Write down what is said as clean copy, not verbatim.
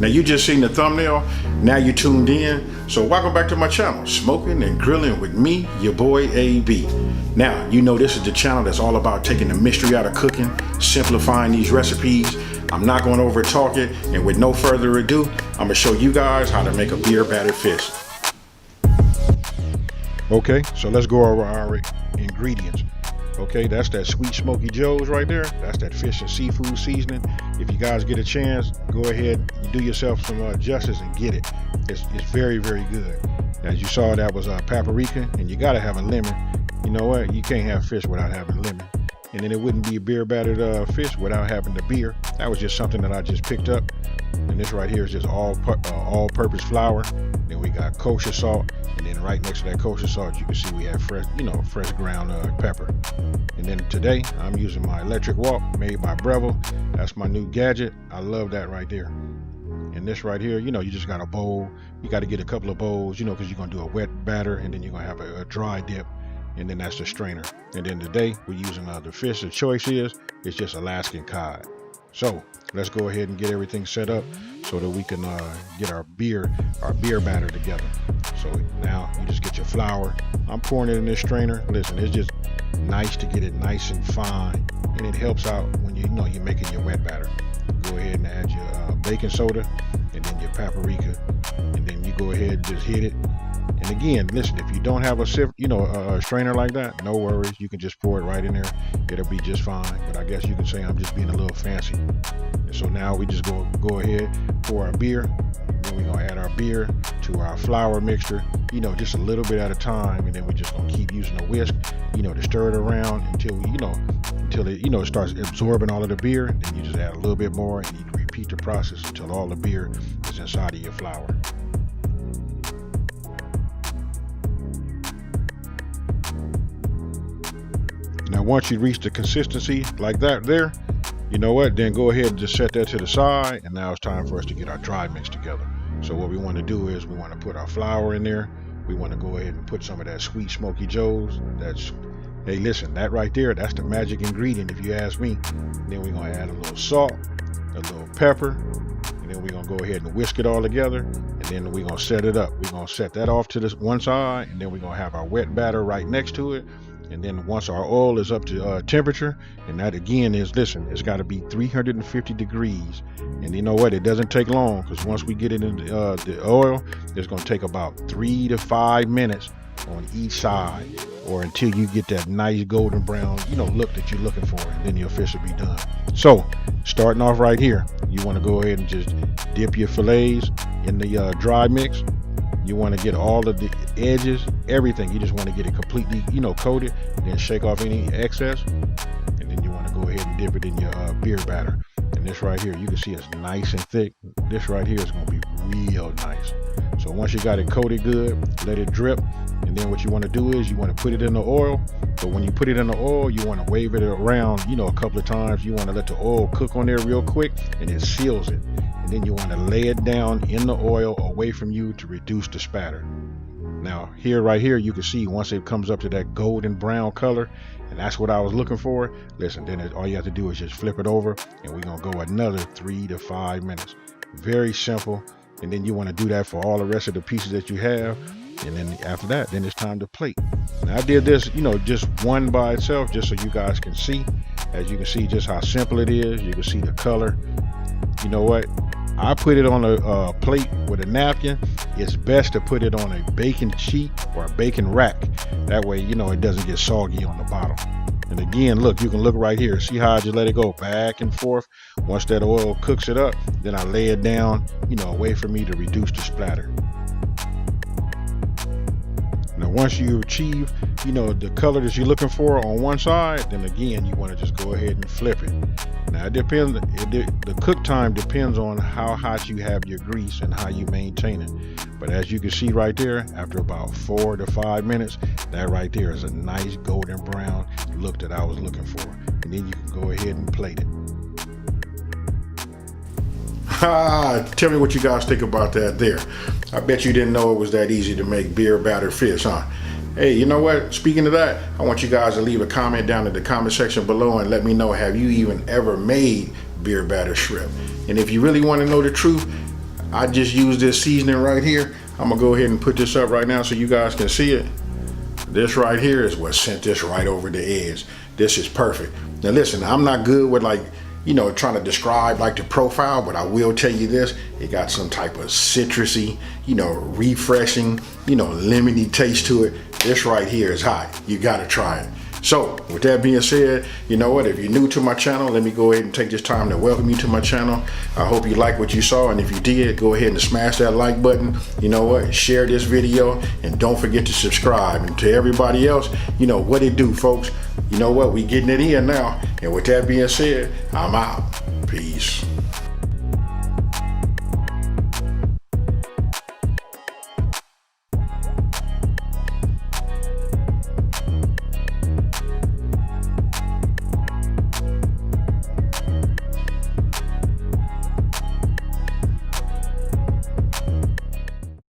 Now you just seen the thumbnail, now you tuned in. So welcome back to my channel, Smoking and Grilling with me, your boy AB. Now, you know this is the channel that's all about taking the mystery out of cooking, simplifying these recipes. I'm not going to over talk it, and with no further ado, I'm going to show you guys how to make a beer battered fish. Okay, so let's go over our ingredients. Okay, that's that Sweet Smoky Joe's right there. That's that fish and seafood seasoning. If you guys get a chance, go ahead and do yourself some justice and get it. It's very, very good. As you saw, that was paprika, and you got to have a lemon. You know what? You can't have fish without having lemon. And then it wouldn't be a beer battered fish without having the beer. That was just something that I just picked up. And this right here is just all-purpose flour. Then we got kosher salt, and then right next to that kosher salt, you can see we have fresh, fresh ground pepper. And then today, I'm using my electric wok made by Breville. That's my new gadget. I love that right there. And this right here, you just got a bowl. You got to get a couple of bowls, because you're gonna do a wet batter, and then you're gonna have a dry dip. And then that's the strainer. And then today we're using the fish. The choice is it's just Alaskan cod. So let's go ahead and get everything set up so that we can get our beer batter together. So now you just get your flour. I'm pouring it in this strainer. Listen, it's just nice to get it nice and fine, and it helps out when you're making your wet batter. Go ahead and add your baking soda, and then your paprika, and then you go ahead and just hit it. And again, listen, if you don't have a strainer like that, no worries. You can just pour it right in there. It'll be just fine. But I guess you can say I'm just being a little fancy. And so now we just go ahead, pour our beer. Then we're gonna add our beer to our flour mixture, just a little bit at a time. And then we're just gonna keep using a whisk, to stir it around until it starts absorbing all of the beer. Then you just add a little bit more, and you repeat the process until all the beer is inside of your flour. Now, once you reach the consistency like that there, you know what? Then go ahead and just set that to the side. And now it's time for us to get our dry mix together. So what we want to do is we want to put our flour in there. We want to go ahead and put some of that Sweet Smoky Joe's. Hey, listen, that right there, that's the magic ingredient if you ask me. Then we're going to add a little salt, a little pepper, and then we're going to go ahead and whisk it all together. And then we're going to set it up. We're going to set that off to this one side, and then we're going to have our wet batter right next to it. And then once our oil is up to temperature, and that again is, listen, it's got to be 350 degrees. And you know what? It doesn't take long, because once we get it in the oil, it's going to take about 3 to 5 minutes on each side, or until you get that nice golden brown, look that you're looking for, and then your fish will be done. So starting off right here, you want to go ahead and just dip your fillets in the dry mix. You want to get all of the edges, everything. You just want to get it completely, coated. Then shake off any excess. And then you want to go ahead and dip it in your beer batter. And this right here, you can see it's nice and thick. This right here is going to be real nice. So once you got it coated good, let it drip. And then what you want to do is you want to put it in the oil. But when you put it in the oil, you want to wave it around, a couple of times. You want to let the oil cook on there real quick, and it seals it. And then you want to lay it down in the oil away from you to reduce the spatter. Now right here, you can see once it comes up to that golden brown color, and that's what I was looking for. Listen, then all you have to do is just flip it over, and we're going to go another 3 to 5 minutes. Very simple. And then you want to do that for all the rest of the pieces that you have. And then after that, then it's time to plate. Now I did this, just one by itself, just so you guys can see. As you can see just how simple it is. You can see the color. You know what? I put it on a plate with a napkin. It's best to put it on a baking sheet or a baking rack. That way, it doesn't get soggy on the bottom. And again, look, you can look right here. See how I just let it go back and forth? Once that oil cooks it up, then I lay it down, away from me to reduce the splatter. Now, once you achieve, the color that you're looking for on one side, then again, you want to just go ahead and flip it. Now, it depends. The cook time depends on how hot you have your grease and how you maintain it. But as you can see right there, after about 4 to 5 minutes, that right there is a nice golden brown look that I was looking for. And then you can go ahead and plate it. Tell me what you guys think about that there. I bet you didn't know it was that easy to make beer battered fish, huh? Hey, you know what? Speaking of that, I want you guys to leave a comment down in the comment section below and let me know, have you even ever made beer battered shrimp? And if you really want to know the truth, I just used this seasoning right here. I'm gonna go ahead and put this up right now so you guys can see it. This right here is what sent this right over the edge. This is perfect. Now listen, I'm not good with like, you know, trying to describe like the profile, but I will tell you this, it got some type of citrusy, you know, refreshing, you know, lemony taste to it. This right here is hot. You gotta try it. So with that being said, you know what, if you're new to my channel, let me go ahead and take this time to welcome you to my channel. I hope you like what you saw, and if you did, go ahead and smash that like button. You know what, share this video, and don't forget to subscribe. And to everybody else, you know what it do, folks. You know what, we getting it in now. And with that being said, I'm out. Peace.